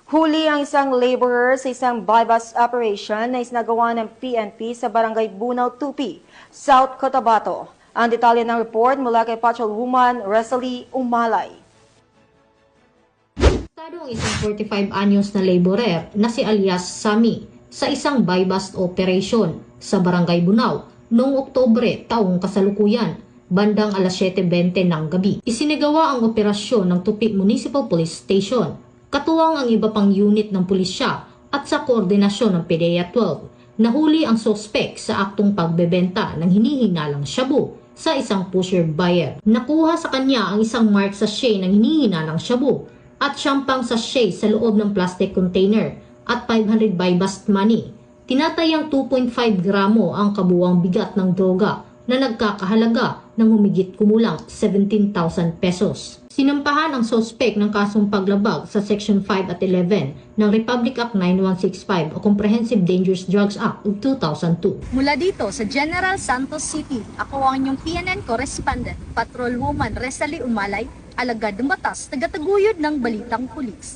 Huli ang isang laborer sa isang buy-bust operation na isinagawa ng PNP sa Barangay Bunaw, Tupi, South Cotabato. Ang detalye ng report mula kay Patrolwoman Rosalie Umalay. Arestado ang isang 45 anyos na laborer na si alias Sami sa isang buy-bust operation sa Barangay Bunaw noong Oktubre taong kasalukuyan, bandang alas 7:20 ng gabi. Isinagawa ang operasyon ng Tupi Municipal Police Station, katuwang ang iba pang unit ng pulisya at sa koordinasyon ng PDEA 12. Nahuli ang sospek sa aktong pagbebenta ng hinihinalang shabu sa isang pusher buyer. Nakuha sa kanya ang isang mark sachet ng hinihinalang shabu at syampang sachet sa loob ng plastic container at 500 buy-bust money. Tinatayang 2.5 gramo ang kabuuang bigat ng droga na nagkakahalaga ng humigit kumulang 17,000 pesos. Sinampahan ang sospek ng kasong paglabag sa Section 5 at 11 ng Republic Act 9165 o Comprehensive Dangerous Drugs Act of 2002. Mula dito sa General Santos City, ako ang inyong PNN correspondent, Patrolwoman Rosalie Umalay, alagad ng batas, tagataguyod ng Balitang Pulis.